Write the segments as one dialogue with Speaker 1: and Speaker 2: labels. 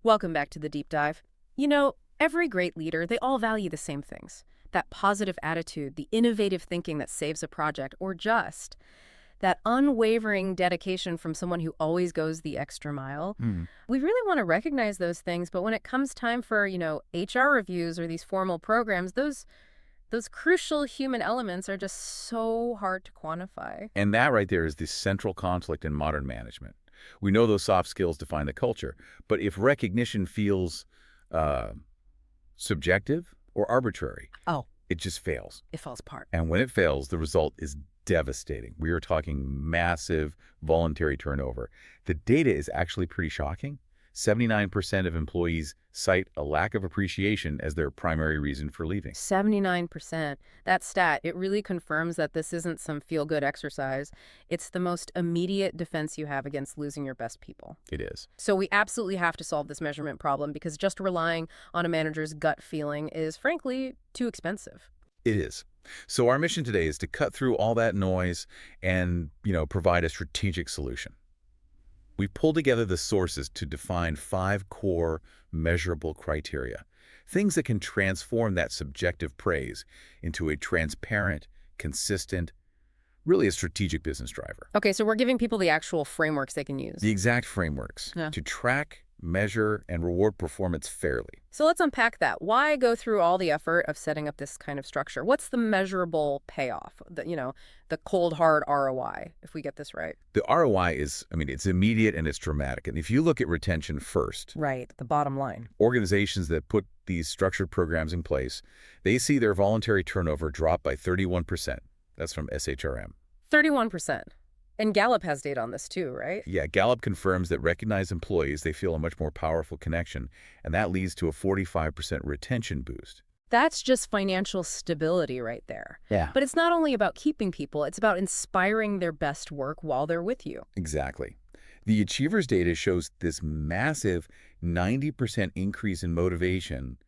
Speaker 1: Welcome back to the deep dive. You know, every great leader, they all value the same things. That positive attitude, the innovative thinking that saves a project, or just that unwavering dedication from someone who always goes the extra mile.
Speaker 2: Hmm.
Speaker 1: We really want to recognize those things, but when it comes time for, HR reviews or these formal programs, those crucial human elements are just so hard to quantify.
Speaker 2: And that right there is the central conflict in modern management. We know those soft skills define the culture, but if recognition feels uh, subjective or arbitrary,
Speaker 1: Oh,
Speaker 2: it just fails.
Speaker 1: it falls apart.
Speaker 2: And when it fails, the result is devastating. We are talking massive voluntary turnover. The data is actually pretty shocking. 79% of employees cite a lack of appreciation as their primary reason for leaving.
Speaker 1: 79%. That stat, it really confirms that this isn't some feel-good exercise. It's the most immediate defense you have against losing your best people.
Speaker 2: It is.
Speaker 1: So we absolutely have to solve this measurement problem because just relying on a manager's gut feeling is, frankly, too expensive.
Speaker 2: It is. So our mission today is to cut through all that noise and, provide a strategic solution. We pulled together the sources to define 5 core measurable criteria, things that can transform that subjective praise into a transparent, consistent, really a strategic business driver.
Speaker 1: Okay, so we're giving people the actual frameworks they can use.
Speaker 2: The exact frameworks
Speaker 1: Yeah.
Speaker 2: to track, measure, and reward performance fairly.
Speaker 1: So let's unpack that. Why go through all the effort of setting up this kind of structure? What's the measurable payoff? The cold, hard ROI, if we get this right.
Speaker 2: The ROI is, it's immediate and it's dramatic. And if you look at retention first,
Speaker 1: Right, the bottom line.
Speaker 2: organizations that put these structured programs in place, they see their voluntary turnover drop by 31%. That's from SHRM.
Speaker 1: 31%. And Gallup has data on this too, right?
Speaker 2: Yeah, Gallup confirms that recognized employees, they feel a much more powerful connection, and that leads to a 45% retention boost.
Speaker 1: That's just financial stability right there.
Speaker 2: Yeah.
Speaker 1: But it's not only about keeping people, it's about inspiring their best work while they're with you.
Speaker 2: Exactly. The Achievers data shows this massive 90% increase in motivation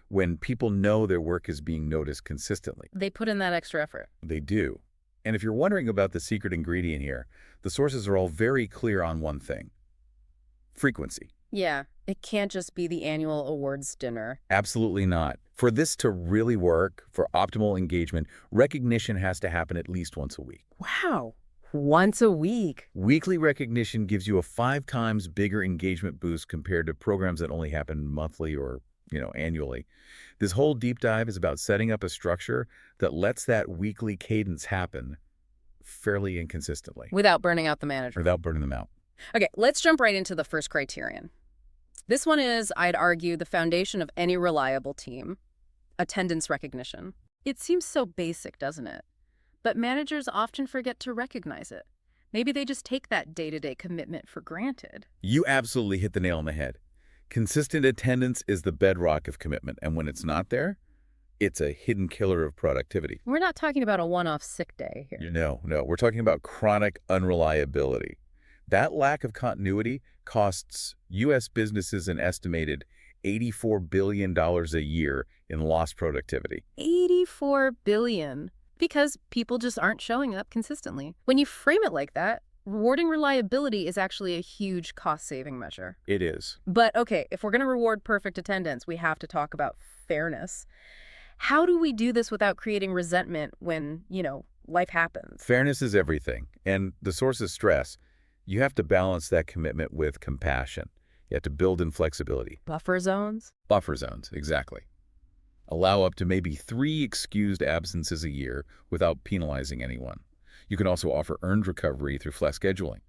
Speaker 2: when people know their work is being noticed consistently.
Speaker 1: They put in that extra effort.
Speaker 2: They do. And if you're wondering about the secret ingredient here, the sources are all very clear on one thing: frequency.
Speaker 1: Yeah, it can't just be the annual awards dinner.
Speaker 2: Absolutely not. For this to really work, for optimal engagement, recognition has to happen at least once a week.
Speaker 1: Wow, once a week.
Speaker 2: Weekly recognition gives you a 5 times bigger engagement boost compared to programs that only happen monthly or, annually. This whole deep dive is about setting up a structure that lets that weekly cadence happen fairly and consistently
Speaker 1: Without burning out the manager.
Speaker 2: without burning them out.
Speaker 1: Okay, let's jump right into the first criterion. This one is, I'd argue, the foundation of any reliable team: attendance recognition. It seems so basic, doesn't it? But managers often forget to recognize it. Maybe they just take that day-to-day commitment for granted.
Speaker 2: You absolutely hit the nail on the head. Consistent attendance is the bedrock of commitment, and when it's not there, it's a hidden killer of productivity.
Speaker 1: We're not talking about a one-off sick day here.
Speaker 2: No, we're talking about chronic unreliability. That lack of continuity costs U.S. businesses an estimated $84 billion a year in lost productivity.
Speaker 1: 84 billion. Because people just aren't showing up consistently. When you frame it like that, rewarding reliability is actually a huge cost-saving measure.
Speaker 2: It is.
Speaker 1: But okay, if we're going to reward perfect attendance, we have to talk about fairness. How do we do this without creating resentment when, life happens?
Speaker 2: Fairness is everything, and the sources stress you have to balance that commitment with compassion. You have to build in flexibility.
Speaker 1: Buffer zones?
Speaker 2: Buffer zones, exactly. Allow up to maybe 3 excused absences a year without penalizing anyone. You can also offer earned recovery through flex scheduling.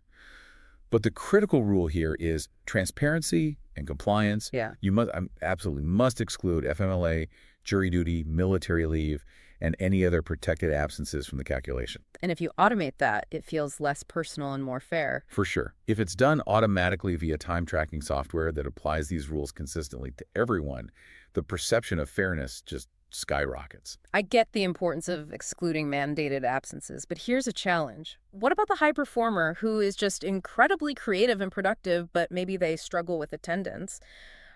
Speaker 2: But the critical rule here is transparency and compliance.
Speaker 1: Yeah.
Speaker 2: You absolutely must exclude FMLA, jury duty, military leave, and any other protected absences from the calculation.
Speaker 1: And if you automate that, it feels less personal and more fair.
Speaker 2: For sure. If it's done automatically via time tracking software that applies these rules consistently to everyone, the perception of fairness just skyrockets.
Speaker 1: I get the importance of excluding mandated absences, but here's a challenge. What about the high performer who is just incredibly creative and productive, but maybe they struggle with attendance?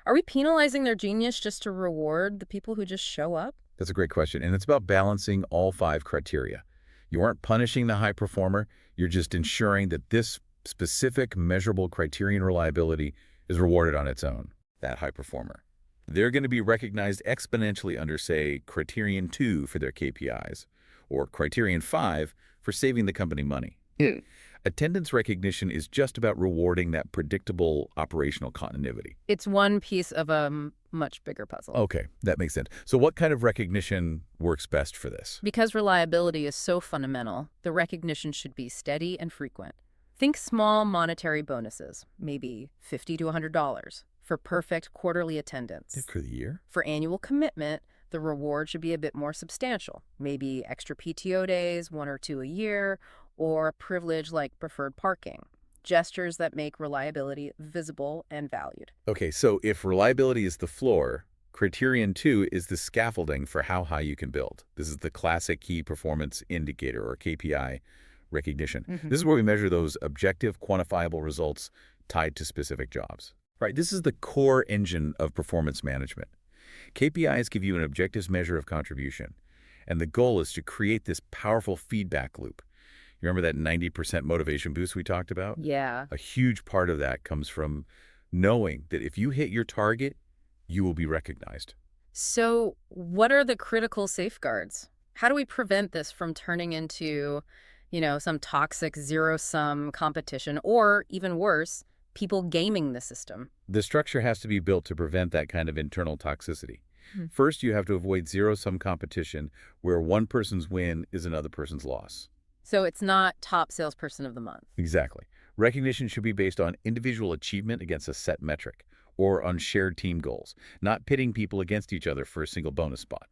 Speaker 1: Are we penalizing their genius just to reward the people who just show up?
Speaker 2: That's a great question, and it's about balancing all 5 criteria. You aren't punishing the high performer, you're just ensuring that this specific measurable criterion reliability is rewarded on its own. that high performer. They're going to be recognized exponentially under, say, Criterion 2 for their KPIs, or Criterion 5 for saving the company money. Attendance recognition is just about rewarding that predictable operational continuity.
Speaker 1: It's one piece of a much bigger puzzle.
Speaker 2: Okay, that makes sense. So what kind of recognition works best for this?
Speaker 1: Because reliability is so fundamental, the recognition should be steady and frequent. Think small monetary bonuses, maybe $50 to $100, for perfect quarterly attendance.
Speaker 2: For the year?
Speaker 1: For annual commitment, the reward should be a bit more substantial, maybe extra PTO days, 1 or 2 a year, or a privilege like preferred parking. Gestures that make reliability visible and valued.
Speaker 2: Okay, so if reliability is the floor, Criterion 2 is the scaffolding for how high you can build. This is the classic key performance indicator, or KPI recognition. This is where we measure those objective, quantifiable results tied to specific jobs. Right, this is the core engine of performance management. KPIs give you an objective measure of contribution, and the goal is to create this powerful feedback loop. You remember that 90% motivation boost we talked about?
Speaker 1: Yeah.
Speaker 2: A huge part of that comes from knowing that if you hit your target, you will be recognized.
Speaker 1: So what are the critical safeguards? How do we prevent this from turning into, some toxic zero-sum competition, or even worse, people gaming the system?
Speaker 2: The structure has to be built to prevent that kind of internal toxicity. First, you have to avoid zero-sum competition where one person's win is another person's loss.
Speaker 1: So it's not top salesperson of the month.
Speaker 2: Exactly. Recognition should be based on individual achievement against a set metric, or on shared team goals, not pitting people against each other for a single bonus spot.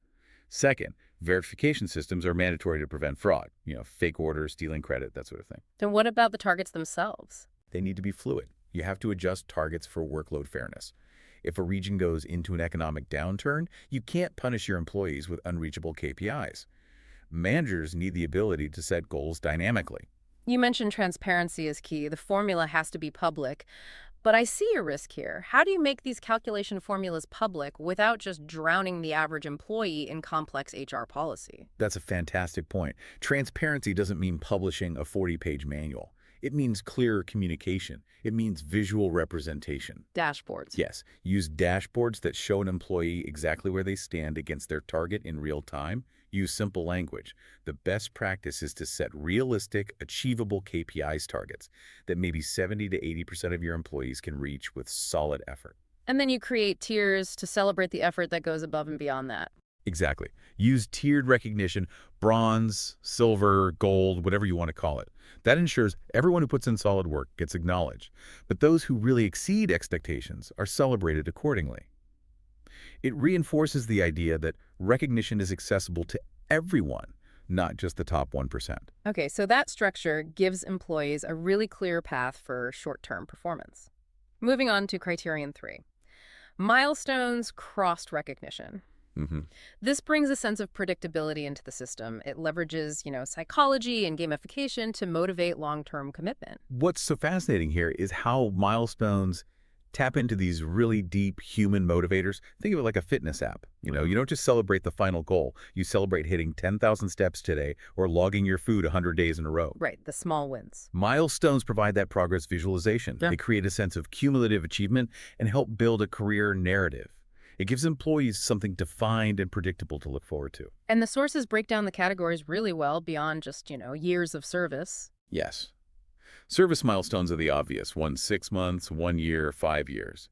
Speaker 2: Second, verification systems are mandatory to prevent fraud, fake orders, stealing credit, that sort of thing.
Speaker 1: Then what about the targets themselves?
Speaker 2: They need to be fluid. You have to adjust targets for workload fairness. If a region goes into an economic downturn, you can't punish your employees with unreachable KPIs. Managers need the ability to set goals dynamically.
Speaker 1: You mentioned transparency is key. The formula has to be public. But I see a risk here. How do you make these calculation formulas public without just drowning the average employee in complex HR policy?
Speaker 2: That's a fantastic point. Transparency doesn't mean publishing a 40-page manual. It means clearer communication. It means visual representation.
Speaker 1: Dashboards.
Speaker 2: Yes, use dashboards that show an employee exactly where they stand against their target in real time. Use simple language. The best practice is to set realistic, achievable KPIs targets that maybe 70 to 80% of your employees can reach with solid effort.
Speaker 1: And then you create tiers to celebrate the effort that goes above and beyond that.
Speaker 2: Exactly. Use tiered recognition, bronze, silver, gold, whatever you want to call it. That ensures everyone who puts in solid work gets acknowledged, but those who really exceed expectations are celebrated accordingly. It reinforces the idea that recognition is accessible to everyone, not just the top 1%.
Speaker 1: Okay, so that structure gives employees a really clear path for short-term performance. Moving on to Criterion 3. Milestones crossed recognition. This brings a sense of predictability into the system. It leverages, psychology and gamification to motivate long-term commitment.
Speaker 2: What's so fascinating here is how milestones tap into these really deep human motivators. Think of it like a fitness app. You don't just celebrate the final goal. You celebrate hitting 10,000 steps today or logging your food 100 days in a row.
Speaker 1: Right, the small wins.
Speaker 2: Milestones provide that progress visualization.
Speaker 1: Yeah.
Speaker 2: They create a sense of cumulative achievement and help build a career narrative. It gives employees something defined and predictable to look forward to.
Speaker 1: And the sources break down the categories really well beyond just, years of service.
Speaker 2: Yes. Service milestones are the obvious, 6 months, 1 year, 5 years.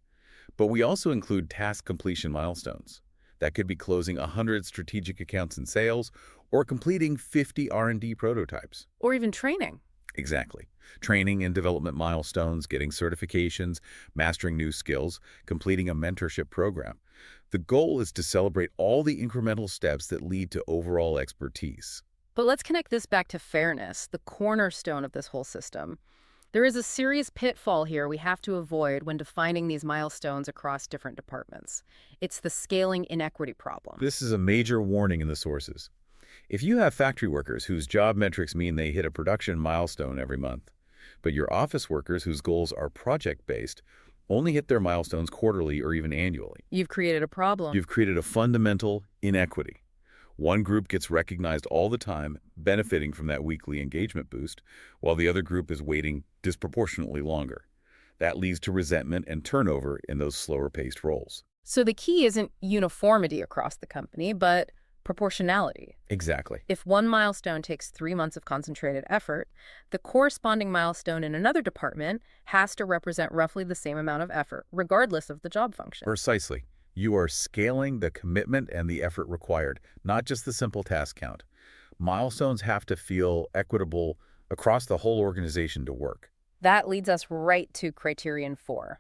Speaker 2: But we also include task completion milestones. That could be closing 100 strategic accounts in sales or completing 50 R&D prototypes.
Speaker 1: Or even training.
Speaker 2: Exactly. Training and development milestones, getting certifications, mastering new skills, completing a mentorship program. The goal is to celebrate all the incremental steps that lead to overall expertise.
Speaker 1: But let's connect this back to fairness, the cornerstone of this whole system. There is a serious pitfall here we have to avoid when defining these milestones across different departments. It's the scaling inequity problem.
Speaker 2: This is a major warning in the sources. If you have factory workers whose job metrics mean they hit a production milestone every month, but your office workers whose goals are project-based only hit their milestones quarterly or even annually,
Speaker 1: You've created a problem.
Speaker 2: you've created a fundamental inequity. One group gets recognized all the time, benefiting from that weekly engagement boost, while the other group is waiting disproportionately longer. That leads to resentment and turnover in those slower-paced roles.
Speaker 1: So the key isn't uniformity across the company, but proportionality.
Speaker 2: Exactly.
Speaker 1: If one milestone takes 3 months of concentrated effort, the corresponding milestone in another department has to represent roughly the same amount of effort, regardless of the job function.
Speaker 2: Precisely. You are scaling the commitment and the effort required, not just the simple task count. Milestones have to feel equitable across the whole organization to work.
Speaker 1: That leads us right to criterion 4,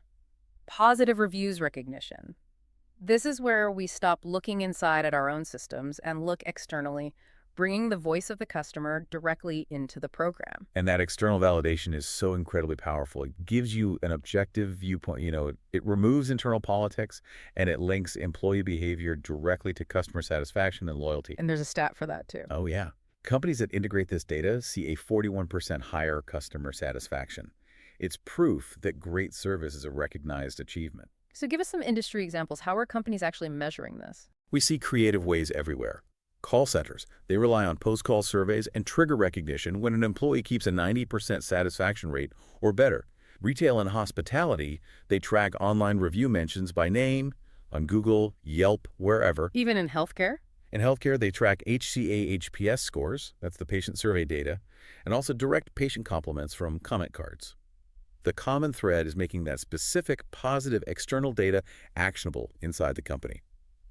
Speaker 1: positive reviews recognition. This is where we stop looking inside at our own systems and look externally, bringing the voice of the customer directly into the program.
Speaker 2: And that external validation is so incredibly powerful. It gives you an objective viewpoint. It removes internal politics and it links employee behavior directly to customer satisfaction and loyalty.
Speaker 1: And there's a stat for that too.
Speaker 2: Oh, yeah. Companies that integrate this data see a 41% higher customer satisfaction. It's proof that great service is a recognized achievement.
Speaker 1: So give us some industry examples. How are companies actually measuring this?
Speaker 2: We see creative ways everywhere. Call centers, they rely on post-call surveys and trigger recognition when an employee keeps a 90% satisfaction rate or better. Retail and hospitality, they track online review mentions by name, on Google, Yelp, wherever.
Speaker 1: Even in healthcare?
Speaker 2: In healthcare, they track HCA-HPS scores, that's the patient survey data, and also direct patient compliments from comment cards. The common thread is making that specific, positive external data actionable inside the company.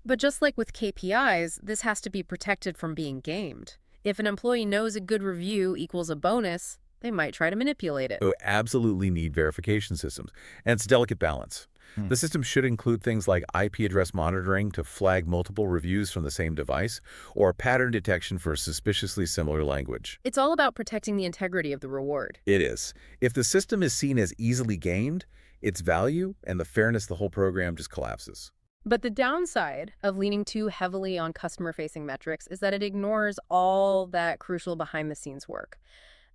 Speaker 1: But just like with KPIs, this has to be protected from being gamed. If an employee knows a good review equals a bonus, they might try to manipulate it.
Speaker 2: So absolutely need verification systems, and it's a delicate balance. The system should include things like IP address monitoring to flag multiple reviews from the same device, or pattern detection for suspiciously similar language.
Speaker 1: It's all about protecting the integrity of the reward.
Speaker 2: It is. If the system is seen as easily gamed, its value and the fairness of the whole program just collapses.
Speaker 1: But the downside of leaning too heavily on customer-facing metrics is that it ignores all that crucial behind-the-scenes work.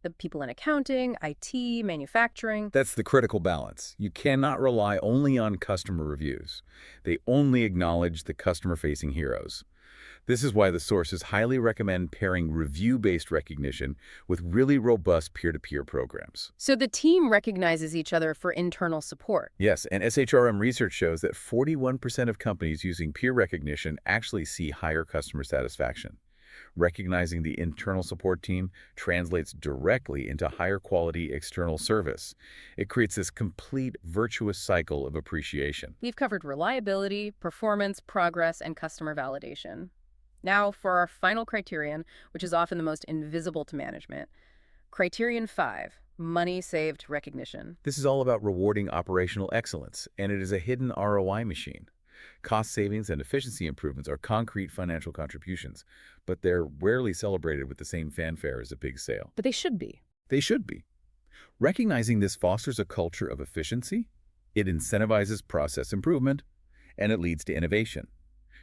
Speaker 1: The people in accounting, IT, manufacturing.
Speaker 2: That's the critical balance. You cannot rely only on customer reviews. They only acknowledge the customer-facing heroes. This is why the sources highly recommend pairing review-based recognition with really robust peer-to-peer programs.
Speaker 1: So the team recognizes each other for internal support.
Speaker 2: Yes, and SHRM research shows that 41% of companies using peer recognition actually see higher customer satisfaction. Recognizing the internal support team translates directly into higher quality external service. It creates this complete virtuous cycle of appreciation.
Speaker 1: We've covered reliability, performance, progress, and customer validation. Now for our final criterion, which is often the most invisible to management. Criterion 5, money saved recognition.
Speaker 2: This is all about rewarding operational excellence, and it is a hidden ROI machine. Cost savings and efficiency improvements are concrete financial contributions, but they're rarely celebrated with the same fanfare as a big sale.
Speaker 1: But they should be.
Speaker 2: They should be. Recognizing this fosters a culture of efficiency, it incentivizes process improvement, and it leads to innovation.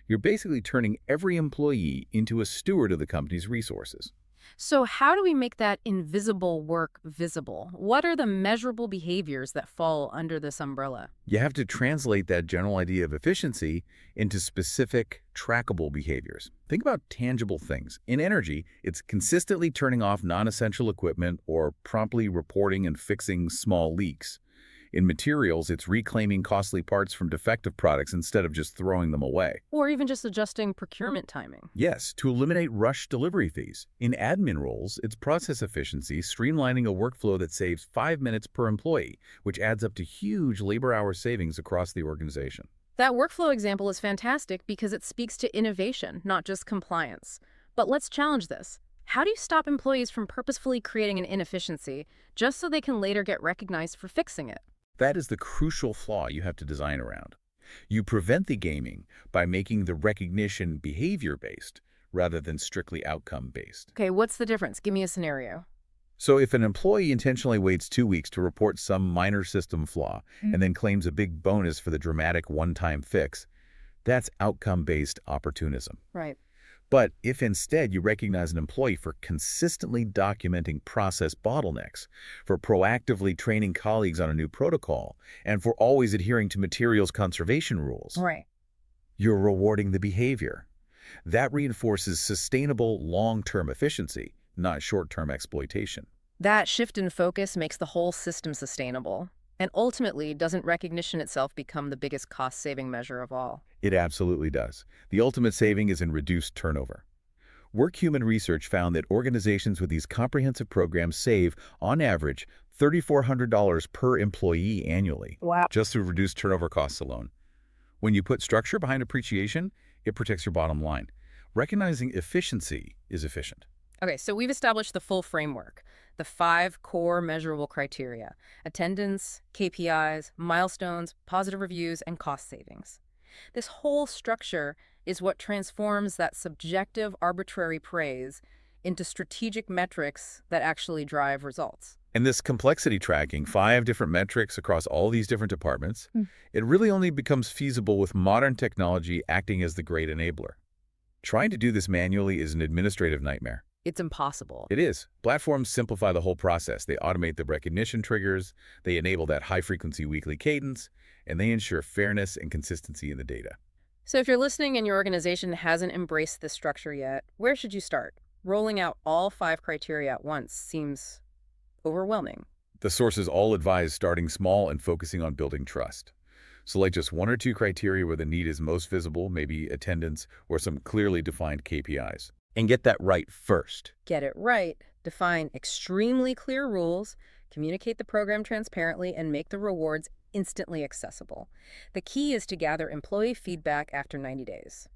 Speaker 2: You're basically turning every employee into a steward of the company's resources.
Speaker 1: So how do we make that invisible work visible? What are the measurable behaviors that fall under this umbrella?
Speaker 2: You have to translate that general idea of efficiency into specific, trackable behaviors. Think about tangible things. In energy, it's consistently turning off non-essential equipment or promptly reporting and fixing small leaks. In materials, it's reclaiming costly parts from defective products instead of just throwing them away.
Speaker 1: Or even just adjusting procurement timing.
Speaker 2: Yes, to eliminate rush delivery fees. In admin roles, it's process efficiency, streamlining a workflow that saves 5 minutes per employee, which adds up to huge labor hour savings across the organization.
Speaker 1: That workflow example is fantastic because it speaks to innovation, not just compliance. But let's challenge this. How do you stop employees from purposefully creating an inefficiency just so they can later get recognized for fixing it?
Speaker 2: That is the crucial flaw you have to design around. You prevent the gaming by making the recognition behavior-based rather than strictly outcome-based.
Speaker 1: Okay, what's the difference? Give me a scenario.
Speaker 2: So if an employee intentionally waits 2 weeks to report some minor system flaw and then claims a big bonus for the dramatic one-time fix, that's outcome-based opportunism.
Speaker 1: Right.
Speaker 2: But if instead you recognize an employee for consistently documenting process bottlenecks, for proactively training colleagues on a new protocol, and for always adhering to materials conservation rules,
Speaker 1: Right.
Speaker 2: you're rewarding the behavior. That reinforces sustainable long-term efficiency, not short-term exploitation.
Speaker 1: That shift in focus makes the whole system sustainable. And ultimately, doesn't recognition itself become the biggest cost-saving measure of all?
Speaker 2: It absolutely does. The ultimate saving is in reduced turnover. Work Human research found that organizations with these comprehensive programs save, on average, $3,400 per employee annually,
Speaker 1: Wow.
Speaker 2: just through reduced turnover costs alone. When you put structure behind appreciation, it protects your bottom line. Recognizing efficiency is efficient.
Speaker 1: Okay, so we've established the full framework, the 5 core measurable criteria: attendance, KPIs, milestones, positive reviews, and cost savings. This whole structure is what transforms that subjective, arbitrary praise into strategic metrics that actually drive results.
Speaker 2: And this complexity tracking, 5 different metrics across all these different departments, it really only becomes feasible with modern technology acting as the great enabler. Trying to do this manually is an administrative nightmare.
Speaker 1: It's impossible.
Speaker 2: It is. Platforms simplify the whole process. They automate the recognition triggers, they enable that high-frequency weekly cadence, and they ensure fairness and consistency in the data.
Speaker 1: So if you're listening and your organization hasn't embraced this structure yet, where should you start? Rolling out all 5 criteria at once seems overwhelming.
Speaker 2: The sources all advise starting small and focusing on building trust. Select just 1 or 2 criteria where the need is most visible, maybe attendance or some clearly defined KPIs. And get that right first.
Speaker 1: Get it right, define extremely clear rules, communicate the program transparently, and make the rewards instantly accessible. The key is to gather employee feedback after 90 days.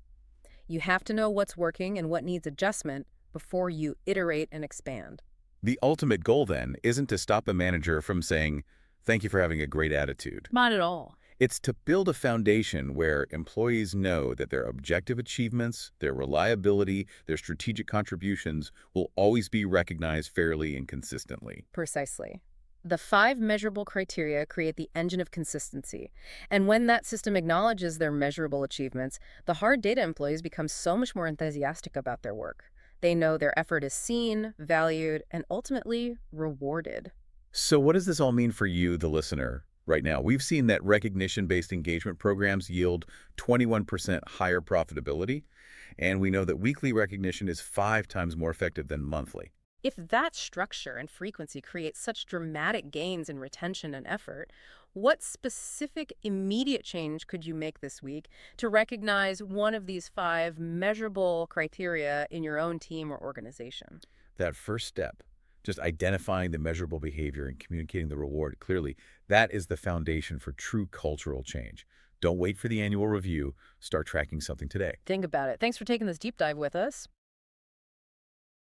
Speaker 1: You have to know what's working and what needs adjustment before you iterate and expand.
Speaker 2: The ultimate goal, then, isn't to stop a manager from saying, "Thank you for having a great attitude."
Speaker 1: Not at all.
Speaker 2: It's to build a foundation where employees know that their objective achievements, their reliability, their strategic contributions will always be recognized fairly and consistently.
Speaker 1: Precisely. The 5 measurable criteria create the engine of consistency. And when that system acknowledges their measurable achievements, the hard data employees become so much more enthusiastic about their work. They know their effort is seen, valued, and ultimately rewarded.
Speaker 2: So what does this all mean for you, the listener? Right now, we've seen that recognition-based engagement programs yield 21% higher profitability, and we know that weekly recognition is 5 times more effective than monthly.
Speaker 1: If that structure and frequency create such dramatic gains in retention and effort, what specific immediate change could you make this week to recognize one of these 5 measurable criteria in your own team or organization?
Speaker 2: That first step, just identifying the measurable behavior and communicating the reward clearly, that is the foundation for true cultural change. Don't wait for the annual review. Start tracking something today.
Speaker 1: Think about it. Thanks for taking this deep dive with us.